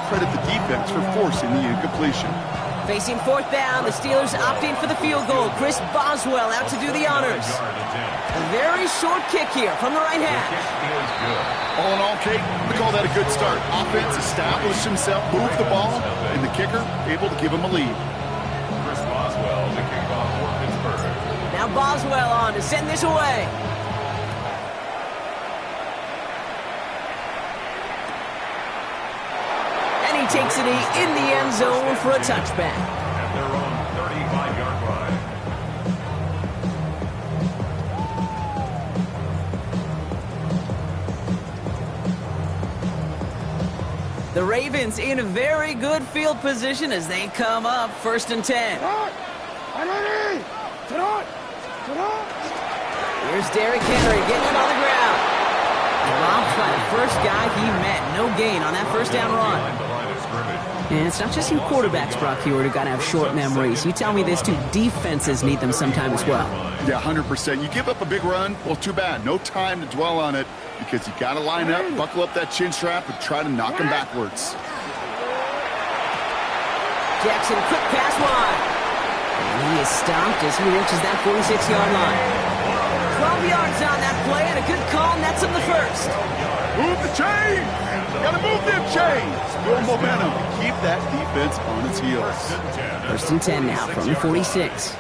credit the defense for forcing the incompletion. Facing fourth down, the Steelers opting for the field goal. Chris Boswell out to do the honors. A very short kick here from the right hash. All in all, Kate, we call that a good start. Offense established himself, moved the ball, and the kicker able to give him a lead. Chris Boswell, the kickoff for Pittsburgh. Now Boswell on to send this away. And he takes it in the end zone for a touchback. At their own 35-yard line. The Ravens in a very good field position as they come up 1st and 10. Here's Derrick Henry getting it on the ground. Robbed by the first guy he met. No gain on that first down run. And it's not just you quarterbacks, Brock Hewitt, who got to have short memories. You tell me this too, defenses need them sometime as well. Yeah, 100%. You give up a big run, well, too bad. No time to dwell on it because you got to line up, buckle up that chin strap, and try to knock him backwards. Jackson, quick pass wide. And he is stopped as he reaches that 46-yard line. 12 yards on that play, and a good call nets him the first. Move the chains! Gotta move them chains! Build momentum. Keep that defense on its heels. 1st and 10 now from the 46.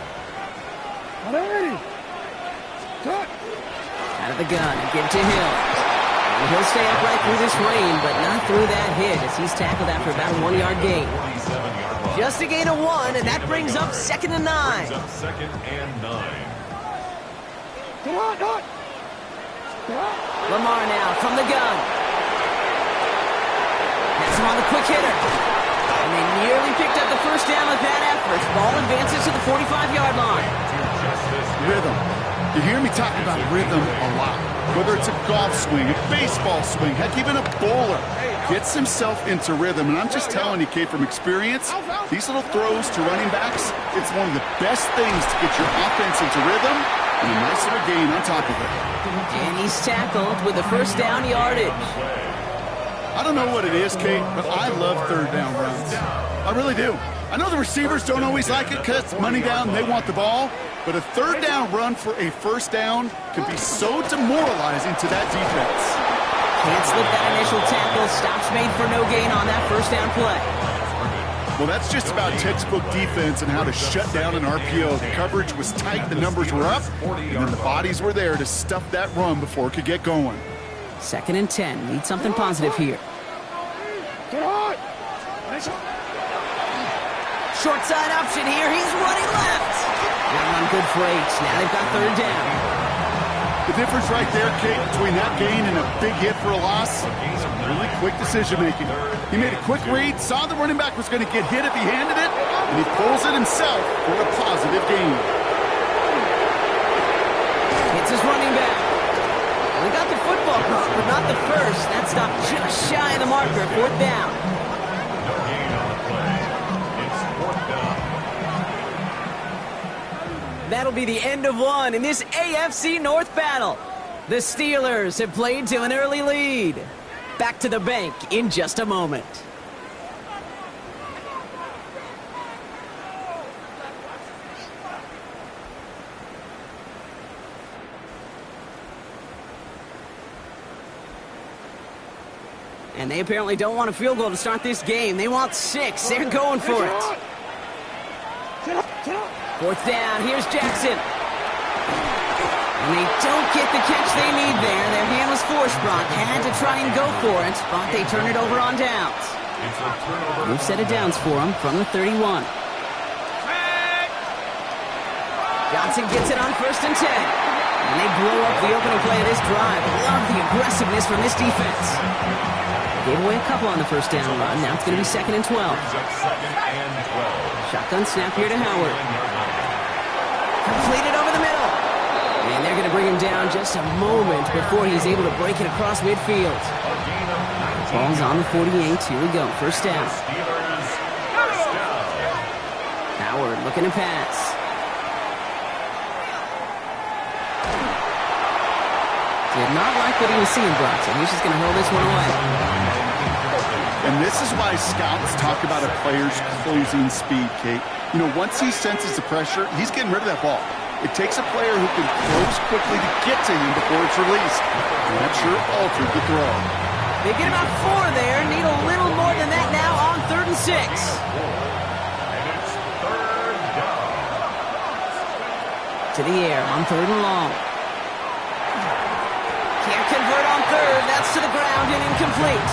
Out of the gun, give to Hill. And he'll stay upright through this rain, but not through that hit as he's tackled after about a 1-yard gain. Just a gain of 1, and that brings up 2nd and 9. Second and 9. Lamar now from the gun. That's him on the quick hitter. And they nearly picked up the first down with that effort. Ball advances to the 45-yard line. Rhythm. You hear me talk about rhythm a lot. Whether it's a golf swing, a baseball swing, heck, even a bowler gets himself into rhythm. And I'm just telling you, Kate, from experience, these little throws to running backs, it's one of the best things to get your offense into rhythm and a nice little gain on top of it. And he's tackled with the first down yardage. I don't know what it is, Kate, but I love third down runs. I really do. I know the receivers don't always like it because it's money down and they want the ball, but a third down run for a first down can be so demoralizing to that defense. Can't slip that initial tackle. Stops made for no gain on that first down play. Well, that's just about textbook defense and how to shut down an RPO. The coverage was tight, the numbers were up, and then the bodies were there to stuff that run before it could get going. 2nd and 10. Need something positive here. Short side option here. He's running left. That run good for 8. Now they've got third down. The difference right there, Kate, between that gain and a big hit for a loss is really quick decision-making. He made a quick read, saw the running back was going to get hit if he handed it, and he pulls it himself for a positive gain. It's his running back. We got the football, but not the first. That stopped just shy of the marker. 4th down. No gain on the play. It's 4th down. That'll be the end of one in this AFC North battle. The Steelers have played to an early lead. Back to the bank in just a moment. And they apparently don't want a field goal to start this game. They want 6. They're going for it. 4th down. Here's Jackson. And they don't get the catch they need there. Their hand was forced, Brock. Had to try and go for it, but they turn it over on downs. Move set of downs for them from the 31. Johnson gets it on 1st and 10. And they blow up the opening play of this drive. Love the aggressiveness from this defense. Gave away a couple on the first down run. Now it's going to be 2nd and 12. Shotgun snap here to Howard. Completed over the middle. And they're going to bring him down just a moment before he's able to break it across midfield. Ball's on the 48. Here we go. First down. Howard looking to pass. Did not like what he was seeing, Brock, so he's just going to hold this one away. And this is why scouts talk about a player's closing speed, Kate. You know, once he senses the pressure, he's getting rid of that ball. It takes a player who can close quickly to get to him before it's released. And that sure altered the throw. They get about 4 there. Need a little more than that now on 3rd and 6. And it's 3rd down. To the air on 3rd and long. Can't convert on 3rd. That's to the ground and incomplete.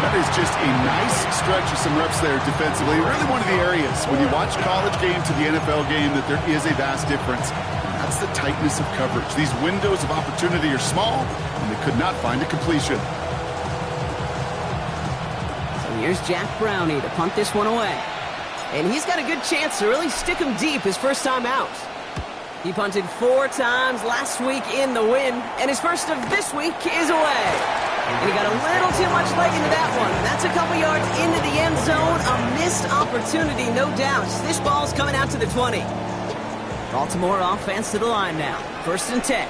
That is just a nice stretch of some reps there defensively. Really one of the areas when you watch college game to the NFL game that there is a vast difference. And that's the tightness of coverage. These windows of opportunity are small, and they could not find a completion. So here's Jack Brownie to punt this one away. And he's got a good chance to really stick him deep his first time out. He punted 4 times last week in the win, and his first of this week is away. And he got a little too much leg into that one. That's a couple yards into the end zone. A missed opportunity, no doubt. This ball's coming out to the 20. Baltimore offense to the line now. 1st and 10.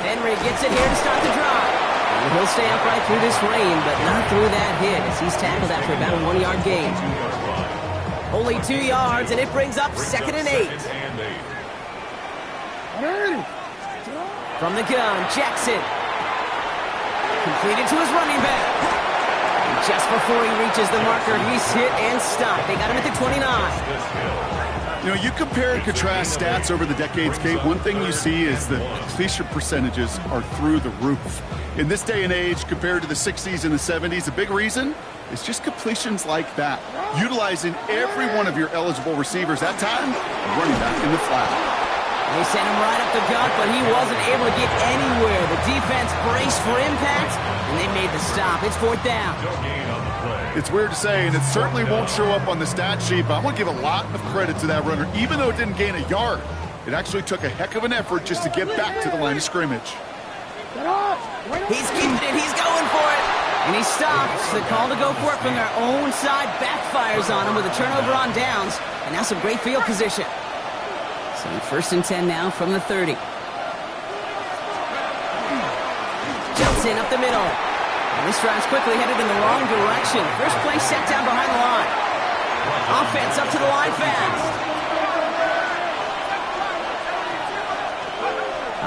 Henry gets it here to start the drive. And he'll stay upright through this rain, but not through that hit as he's tackled after about a 1-yard gain. Only 2 yards, and it brings up 2nd and 8. From the gun, Jackson. Completed to his running back. And just before he reaches the marker, he's hit and stopped. They got him at the 29. You know, you compare and contrast stats over the decades, Kate. One thing you see is the completion percentages are through the roof. In this day and age, compared to the 60s and the 70s, a big reason is just completions like that. Utilizing every one of your eligible receivers that time, running back in the flat. They sent him right up the gut, but he wasn't able to get anywhere. The defense braced for impact, and they made the stop. It's 4th down. It's weird to say, and it certainly won't show up on the stat sheet, but I want to give a lot of credit to that runner. Even though it didn't gain a yard, it actually took a heck of an effort just to get back to the line of scrimmage. He's keeping it. He's going for it. And he stops. The call to go for it from their own side backfires on him with a turnover on downs, and now some great field position. So 1st and 10 now from the 30. Jumps in up the middle. And this drive's quickly headed in the wrong direction. First play set down behind the line. Offense up to the line fast.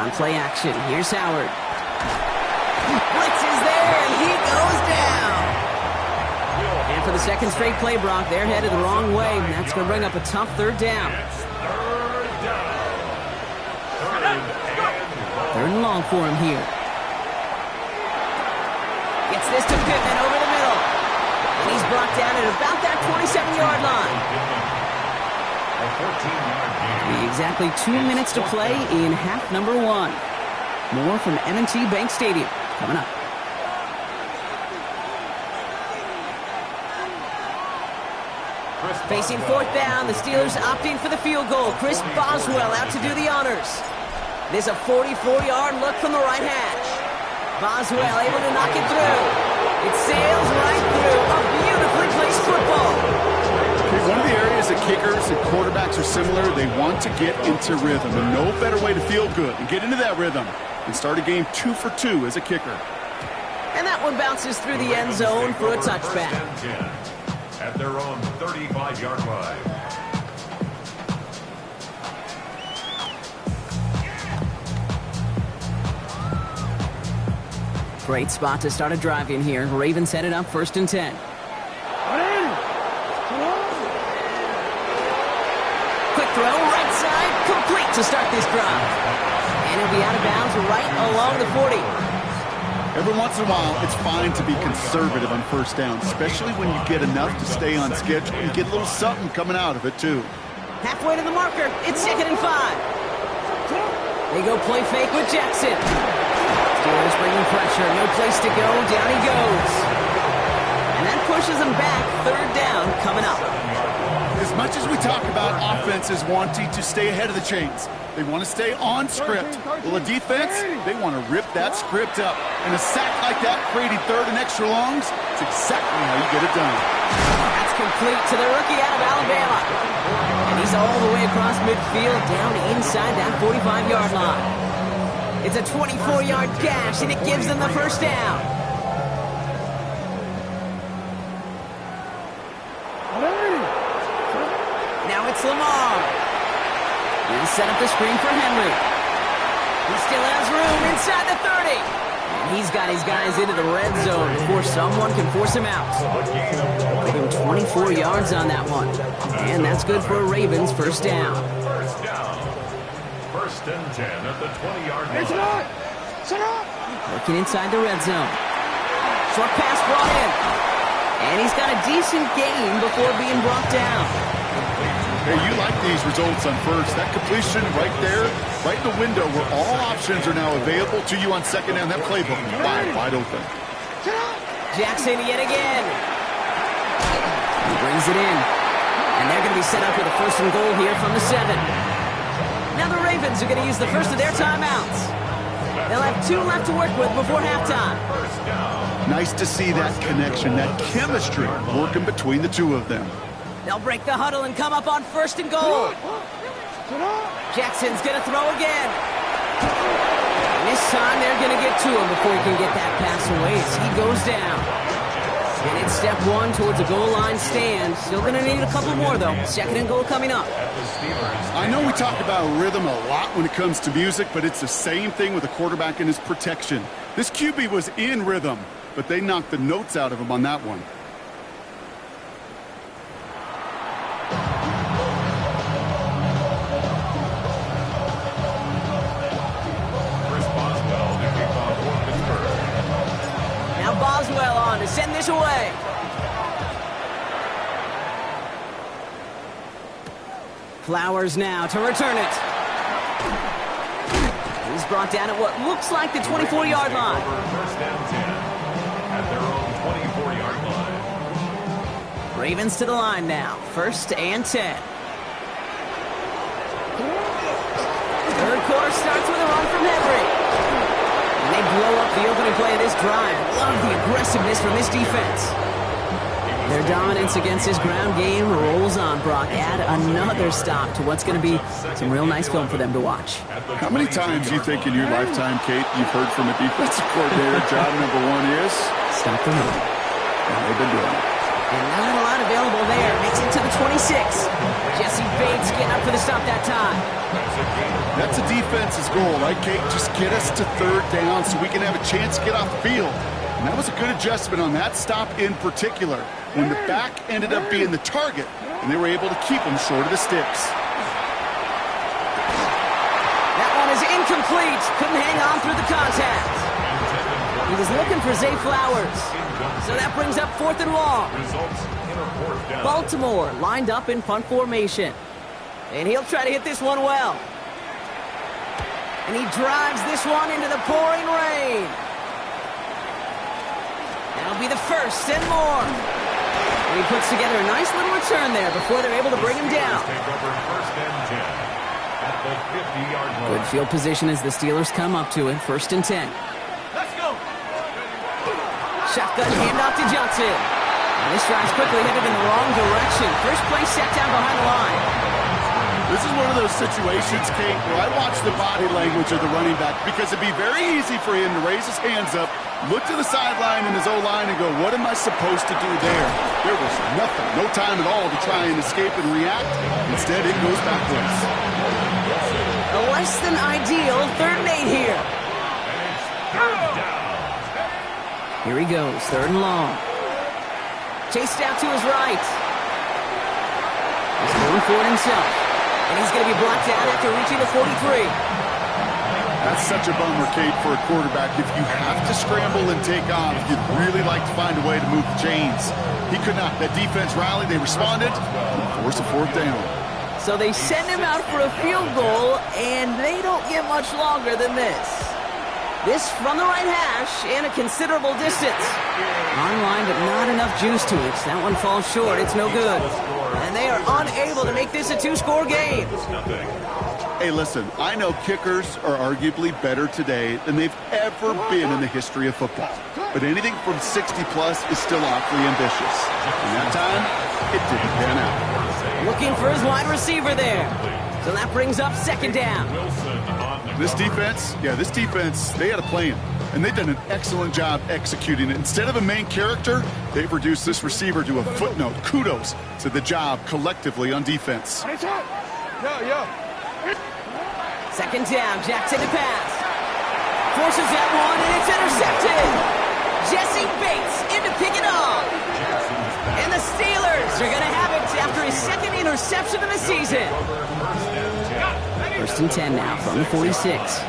On play action, here's Howard. Blitz is there, and he goes down. And for the 2nd straight play, Brock, they're headed the wrong way. And that's going to bring up a tough 3rd down. 3rd and long for him here. Gets this to Pittman over the middle. And he's brought down at about that 27-yard line. Exactly 2 minutes to play in half number 1. More from M&T Bank Stadium coming up. Facing 4th down, the Steelers opting for the field goal. Chris Boswell out to do the honors. This is a 44-yard look from the right hash. Boswell able to knock it through. It sails right through. A beautifully placed football. Okay, one of the areas that kickers and quarterbacks are similar, they want to get into rhythm. And no better way to feel good and get into that rhythm and start a game 2 for 2 as a kicker. And that one bounces through the end zone for a touchback. At their own 35-yard line. Great spot to start a drive in here. Ravens set it up 1st and 10. Quick throw, right side, complete to start this drive. And he'll be out of bounds right along the 40. Every once in a while, it's fine to be conservative on 1st down, especially when you get enough to stay on schedule. You get a little something coming out of it, too. Halfway to the marker, it's 2nd and 5. They go play fake with Jackson. Steelers bringing pressure, no place to go, down he goes. And that pushes him back, 3rd down coming up. As much as we talk about offenses wanting to stay ahead of the chains, they want to stay on script. Well, the defense, they want to rip that script up. And a sack like that, creating 3rd and extra longs, it's exactly how you get it done. That's complete to the rookie out of Alabama. And he's all the way across midfield, down inside that 45-yard line. It's a 24-yard gash, and it gives them the 1st down. It's Lamar. He'll set up the screen for Henry. He still has room inside the 30. And he's got his guys into the red zone before someone can force him out. Give him 24 yards on that one. And that's good for a Ravens first down. First down. First and 10 at the 20-yard line. Working inside the red zone. Short pass brought in. And he's got a decent gain before being brought down. Hey, you like these results on first. That completion right there, right in the window where all options are now available to you on second down. That playbook is wide open. Jackson yet again. He brings it in. And they're going to be set up with a first and goal here from the 7. Now the Ravens are going to use the first of their timeouts. They'll have 2 left to work with before halftime. Nice to see that connection, that chemistry working between the two of them. They'll break the huddle and come up on first and goal. Jackson's going to throw again. And this time they're going to get to him before he can get that pass away as he goes down. And it's step 1 towards a goal line stand. Still going to need a couple more, though. Second and goal coming up. I know we talk about rhythm a lot when it comes to music, but it's the same thing with a quarterback and his protection. This QB was in rhythm, but they knocked the notes out of him on that one. Boswell on to send this away. Flowers now to return it. He's brought down at what looks like the 24-yard line. First and 10 at their own 24-yard line. Ravens to the line now. First and 10. Third quarter starts with a run from Henry. And they blow up the opening play of this drive. Love the aggressiveness from this defense. Their dominance against his ground game rolls on, Brock. Add another stop to what's going to be some real nice film for them to watch. How many times do you think in your lifetime, Kate, you've heard from a defensive coordinator, job number 1 is? Stop the run. And they've been doing it. And not a lot available there. Makes it to the 26. Jesse Bates getting up for the stop that time. That's a defense's goal, right, Kate? Just get us to third down so we can have a chance to get off the field. And that was a good adjustment on that stop in particular, when the back ended up being the target, and they were able to keep him short of the sticks. That one is incomplete. Couldn't hang on through the contact. He was looking for Zay Flowers. So that brings up 4th and long. Baltimore lined up in punt formation. And he'll try to hit this one well. And he drives this one into the pouring rain. That'll be the first and more. And he puts together a nice little return there before they're able to bring him down. Good field position as the Steelers come up to it. First and 10. Let's go. Shotgun handoff to Johnson. And this drive's quickly headed in the wrong direction. First play set down behind the line. This is one of those situations, Kate, where I watch the body language of the running back because it'd be very easy for him to raise his hands up, look to the sideline in his O-line and go, what am I supposed to do there? There was nothing, no time at all to try and escape and react. Instead, it goes backwards. A less than ideal 3rd and 8 here. Here he goes, 3rd and long. Chased out to his right. He's going for it himself. And he's going to be blocked out after reaching the 43. That's such a bummer, Kate, for a quarterback. If you have to scramble and take off, you'd really like to find a way to move the chains. He could not. That defense rallied. They responded. Force a 4th down. So they send him out for a field goal, and they don't get much longer than this. This from the right hash and a considerable distance. Online, but not enough juice to it. That one falls short. It's no good. And they are unable to make this a 2-score game. Hey, listen, I know kickers are arguably better today than they've ever been in the history of football. But anything from 60-plus is still awfully ambitious. And that time, it didn't pan out. Looking for his wide receiver there. So that brings up 2nd down. This defense, they had a plan. and they've done an excellent job executing it. Instead of a main character, they've reduced this receiver to a footnote. Kudos to the job collectively on defense. Second down, Jackson to pass. Forces that one, and it's intercepted. Jesse Bates in to pick it off. And the Steelers are going to have it after his second interception of the season. First and 10 now from the 46.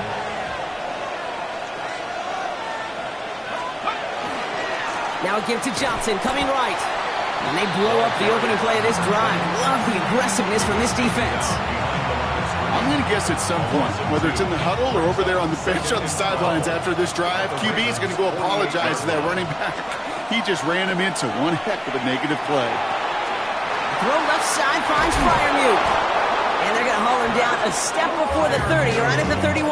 Now a give to Johnson, coming right. And they blow up the opening play of this drive. Love the aggressiveness from this defense. I'm going to guess at some point, whether it's in the huddle or over there on the bench on the sidelines after this drive, QB is going to go apologize to that running back. He just ran him into one heck of a negative play. Throw left side finds Freiermuth. And they're going to haul him down a step before the 30, right at the 31.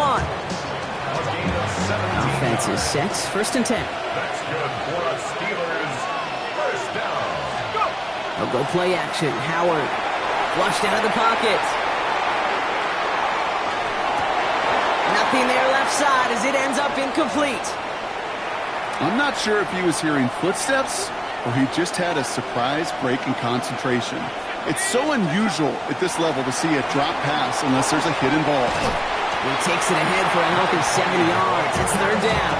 Offense is set. First and 10. That's good for the Steelers. First down. They'll go play action. Howard flushed out of the pocket. Nothing there left side as it ends up incomplete. I'm not sure if he was hearing footsteps or he just had a surprise break in concentration. It's so unusual at this level to see a drop pass unless there's a hidden ball. He takes it ahead for a healthy 70 yards. It's third down.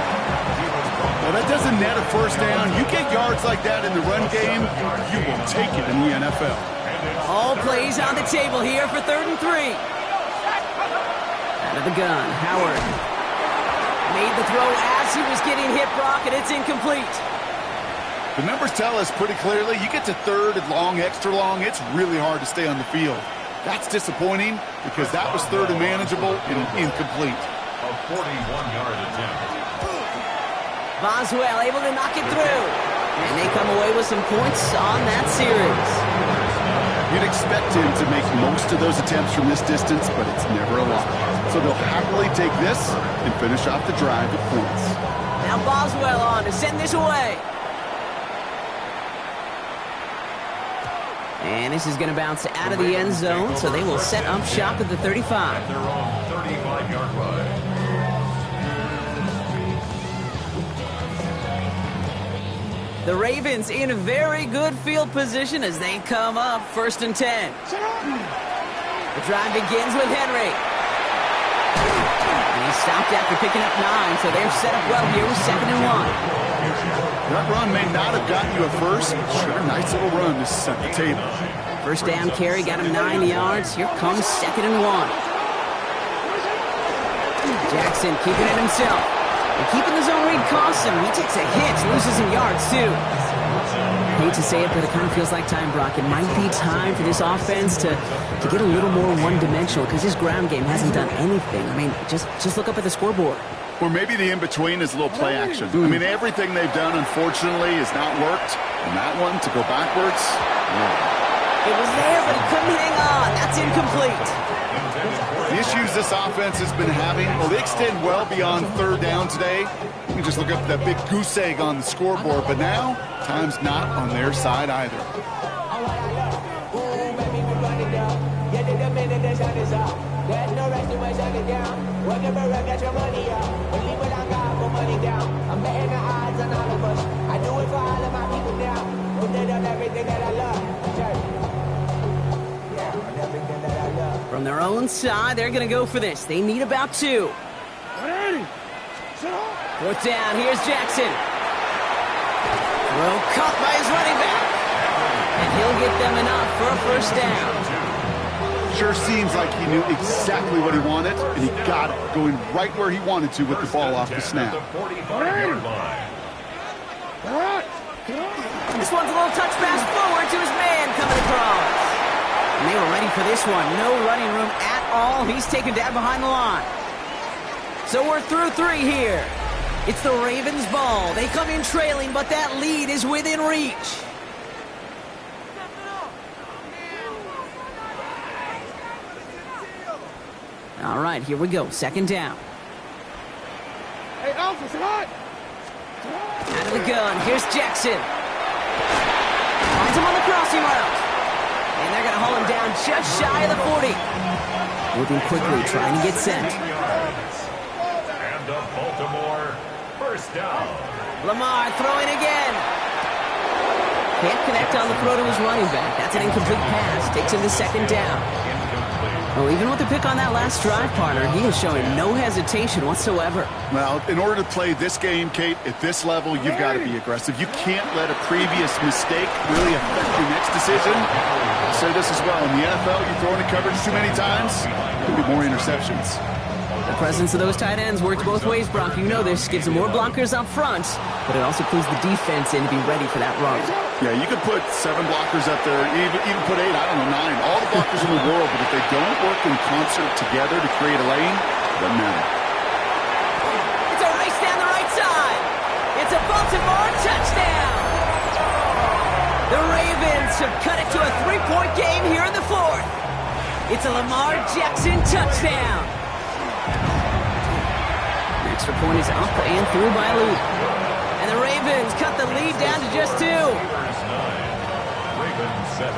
Well, that doesn't net a first down. You get yards like that in the run game, you will take it in the NFL. All plays on the table here for 3rd and 3. Out of the gun, Howard made the throw as he was getting hit, Brock, and it's incomplete. The numbers tell us pretty clearly, you get to 3rd and long, extra long, it's really hard to stay on the field. That's disappointing because that was 3rd and manageable and incomplete. A 41-yard attempt. Boswell able to knock it through. And they come away with some points on that series. You'd expect him to make most of those attempts from this distance, but it's never a lot. So they'll happily take this and finish off the drive with points. Now Boswell on to send this away. And this is going to bounce out of the end zone, so they will set up shop at the 35. At their own 35-yard line. The Ravens in very good field position as they come up 1st and 10. The drive begins with Henry. And he stopped after picking up 9, so they're set up well here with 2nd and 1. That run may not have gotten you a first, but sure, nice little run to set the table. First down carry got him 9 yards. Here comes 2nd and 1. Jackson keeping it himself. And keeping the zone read costs him. He takes a hit, loses some yards too. I hate to say it, but it kind of feels like time, Brock. It might be time for this offense to get a little more one-dimensional because this ground game hasn't done anything. I mean, just look up at the scoreboard. Or maybe the in-between is a little play action. I mean, everything they've done, unfortunately, has not worked. And that one, to go backwards, It was there, but he couldn't hang on. That's incomplete. The issues this offense has been having, well, they extend well beyond 3rd down today. You can just look up that big goose egg on the scoreboard. But now, time's not on their side either. There's no rest to my shut it down. Working for it, get your money out. Believe what I got, put money down. I'm betting the odds on all of us. I do it for all of my people now. Who did on everything that I love. Yeah, on everything that I love. From their own side, they're going to go for this. They need about 2. 4th down, here's Jackson. Throw caught by his running back. And he'll get them enough for a first down. Sure seems like he knew exactly what he wanted, and he got it, going right where he wanted to with the ball off the snap. This one's a little touch pass forward to his man coming across. And they were ready for this one. No running room at all. He's taken down behind the line. So we're through 3 here. It's the Ravens' ball. They come in trailing, but that lead is within reach. All right, here we go. 2nd down. Hey, officer, what? Out of the gun. Here's Jackson. Finds him on the crossing route. And they're going to haul him down just shy of the 40. Moving quickly, trying to get set. And the Baltimore first down. Lamar throwing again. Can't connect on the throw to his running back. That's an incomplete pass. Takes him to second down. Oh, even with the pick on that last drive, partner, he is showing no hesitation whatsoever. Well, in order to play this game, Kate, at this level, you've got to be aggressive. You can't let a previous mistake really affect your next decision. I'll say this as well. In the NFL, you throw into coverage too many times, there'll be more interceptions. The presence of those tight ends works both ways, Brock. You know this. Gives them more blockers up front, but it also clues the defense in to be ready for that run. Yeah, you could put 7 blockers up there, even put 8, I don't know, 9, all the blockers in the world, but if they don't work in concert together to create a lane, it doesn't matter. It's a race down the right side. It's a Baltimore touchdown. The Ravens have cut it to a 3-point game here in the 4th. It's a Lamar Jackson touchdown. Extra point is up and through by Luke. And the Ravens cut the lead down to just 2. Ravens 7.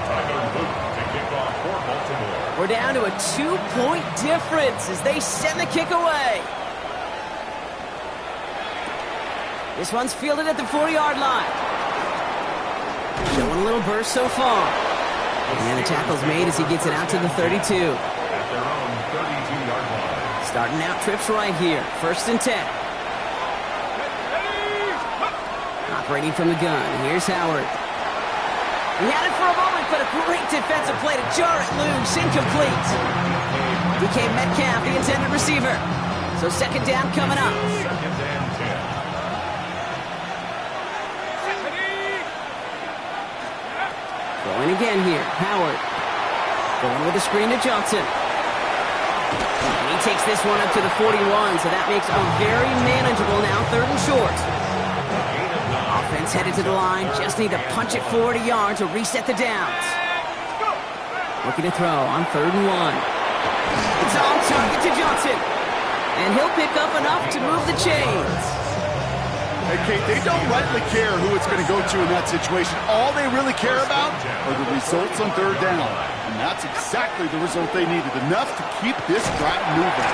Tyler Luke to kick off for Baltimore. We're down to a 2-point difference as they send the kick away. This one's fielded at the 40-yard line. Showing a little burst so far. And the tackle's made as he gets it out to the 32. At their own 32-yard line. Starting out trips right here. 1st and 10. Operating from the gun. Here's Howard. He had it for a moment, but a great defensive play to jar it loose. Incomplete. DK Metcalf, the intended receiver. So 2nd down coming up. 2nd and 10. Going again here. Howard. Going with a screen to Johnson. And he takes this one up to the 41, so that makes a very manageable now 3rd and short. Offense headed to the line. Just need to punch it 40 yards to reset the downs. Looking to throw on 3rd and 1. It's on target to Johnson. And he'll pick up enough to move the chains. Hey, Kate, they don't rightly care who it's going to go to in that situation. All they really care about are the results on 3rd down. And that's exactly the result they needed. Enough to keep this drive moving.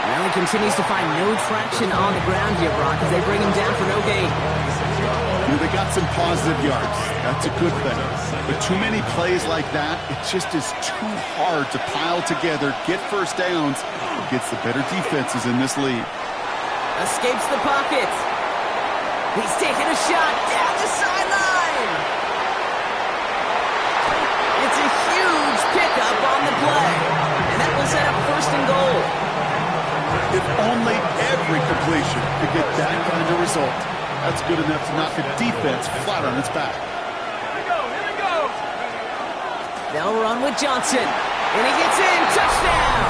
Well, he continues to find no traction on the ground here, Brock, as they bring him down for no gain. You know, they got some positive yards. That's a good thing. But too many plays like that, it just is too hard to pile together, get 1st downs, against the better defenses in this league. Escapes the pocket. He's taking a shot down the sideline. It's a huge pickup on the play. And that will set up 1st and goal. If only every completion could get that kind of result. That's good enough to knock a defense flat on its back. Here we go. They'll run with Johnson. And he gets in. Touchdown.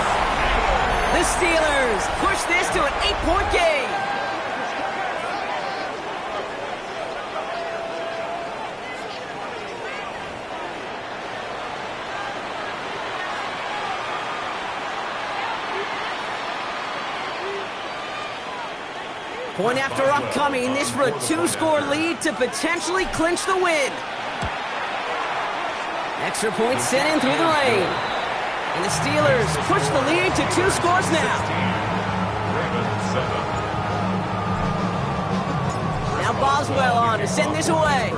The Steelers push this to an 8-point game. Point after upcoming, this for a 2-score lead to potentially clinch the win. Extra point sent in through the lane. And the Steelers push the lead to 2 scores now. Ravens 7. Now Boswell on to send this away.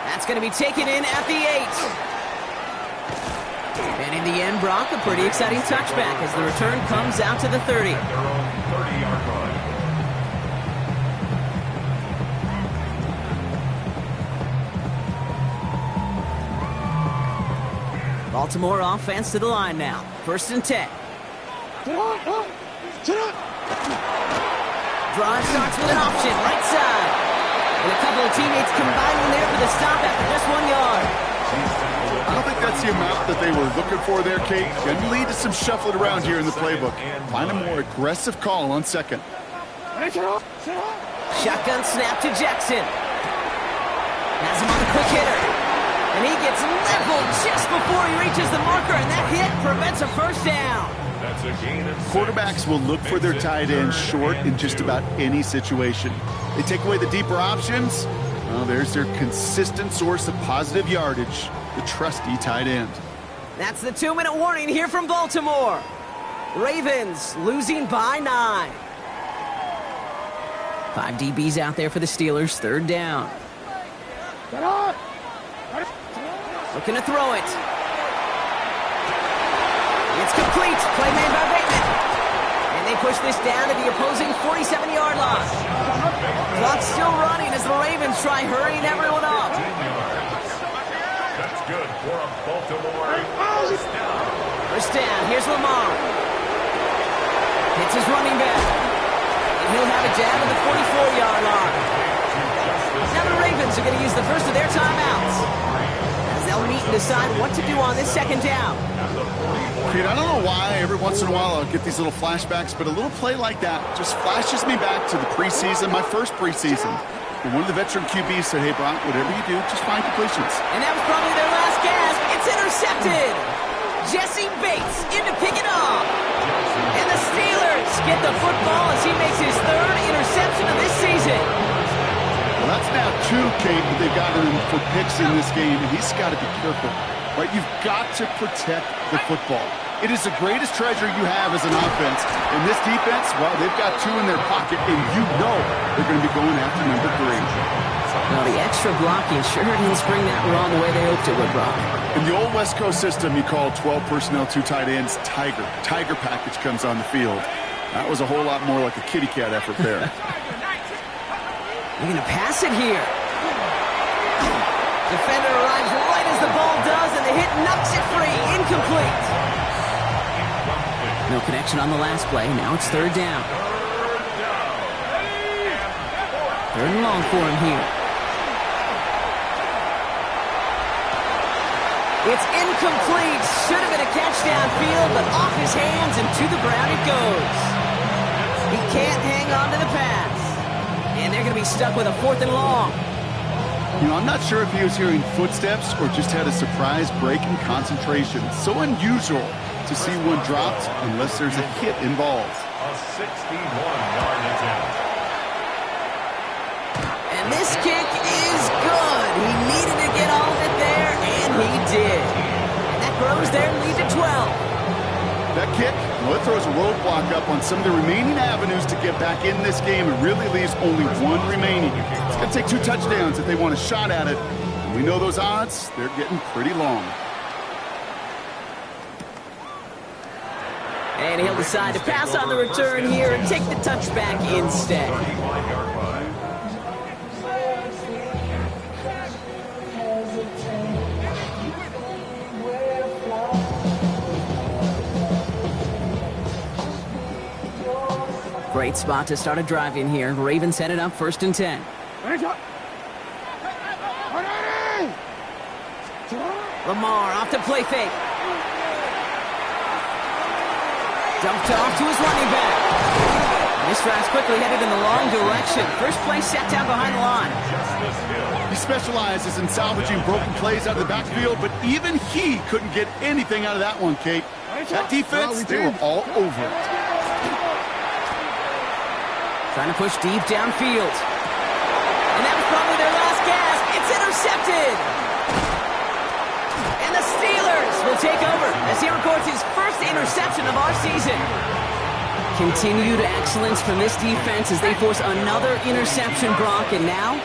That's going to be taken in at the 8. And in the end, Brock, a pretty exciting touchback as the return comes out to the 30. At their own 30-yard line. Baltimore offense to the line now. 1st and 10. Drive starts with an option, right side. And a couple of teammates combining there for the stop after just 1 yard. I don't think that's the amount that they were looking for there, Kate. Going to lead to some shuffling around here in the playbook. Find a more aggressive call on 2nd. Shotgun snap to Jackson. Has him on the quick hitter. And he gets leveled just before he reaches the marker, and that hit prevents a 1st down. That's a gain of 6. Quarterbacks will look for their tight end short in just about any situation. They take away the deeper options. Well, there's their consistent source of positive yardage. the trusty tight end. That's the 2-minute warning here from Baltimore. Ravens losing by 9. 5 DBs out there for the Steelers. 3rd down. Looking to throw it. It's complete. Play made by Bateman. And they push this down to the opposing 47-yard line. Clock's still running as the Ravens try hurrying everyone up. That's good for a Baltimore first down. First down. Here's Lamar. Hits his running back. And he'll have it down to the 44-yard line. Now the Ravens are going to use the first of their timeouts, as they'll meet and decide what to do on this 2nd down. Kate, I don't know why every once in a while I'll get these little flashbacks, but a little play like that just flashes me back to the preseason, my first preseason. And one of the veteran QBs said, hey, Brock, whatever you do, just find completions. And that was probably their last gasp. It's intercepted. Jesse Bates in to pick it off. And the Steelers get the football as he makes his 3rd interception of this season. Well, that's now 2, Kate, that they've gotten him for picks in this game, and he's got to be careful. Right? You've got to protect the football. It is the greatest treasure you have as an offense. And this defense, well, they've got 2 in their pocket, and you know they're going to be going after number 3. Well, the extra blocking sure didn't spring that run the way they hoped it would, Brock. In the old West Coast system, you call 12 personnel, 2 tight ends, Tiger. Tiger package comes on the field. That was a whole lot more like a kitty cat effort there. They're going to pass it here. Defender arrives right as the ball does, and the hit knocks it free. Incomplete. No connection on the last play. Now it's 3rd down. 3rd and long for him here. It's incomplete. Should have been a catch downfield, but off his hands and to the ground it goes. He can't hang on to the pass. And they're going to be stuck with a 4th and long. You know, I'm not sure if he was hearing footsteps or just had a surprise break in concentration. It's so unusual to see one dropped unless there's a hit involved. A 61-yard attempt. And this kick is good. He needed to get all of it there, and he did. And that grows their lead to 12. That kick, well, it throws a roadblock up on some of the remaining avenues to get back in this game. It really leaves only 1 remaining. It's going to take 2 touchdowns if they want a shot at it. And we know those odds, they're getting pretty long. And he'll decide to pass on the return here and take the touchback instead. 35-yard line. Great spot to start a drive in here. Ravens headed up 1st and 10. Lamar off to play fake. Dumped off to his running back. This drive's quickly headed in the wrong direction. First play set down behind the line. He specializes in salvaging broken plays out of the backfield, but even he couldn't get anything out of that one, Kate. That defense, they were all over it. Trying to push deep downfield. And that was probably their last gasp. It's intercepted. And the Steelers will take over as he records his first interception of our season. Continued excellence from this defense as they force another interception, Brock. And now,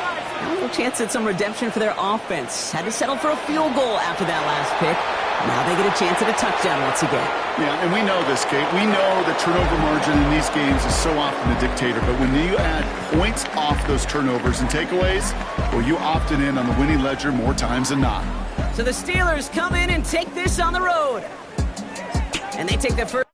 a chance at some redemption for their offense. Had to settle for a field goal after that last pick. Now they get a chance at a touchdown once again. Yeah, and we know this, Kate. We know the turnover margin in these games is so often a dictator, but when you add points off those turnovers and takeaways, well, you opted in on the winning ledger more times than not. So the Steelers come in and take this on the road. And they take the first...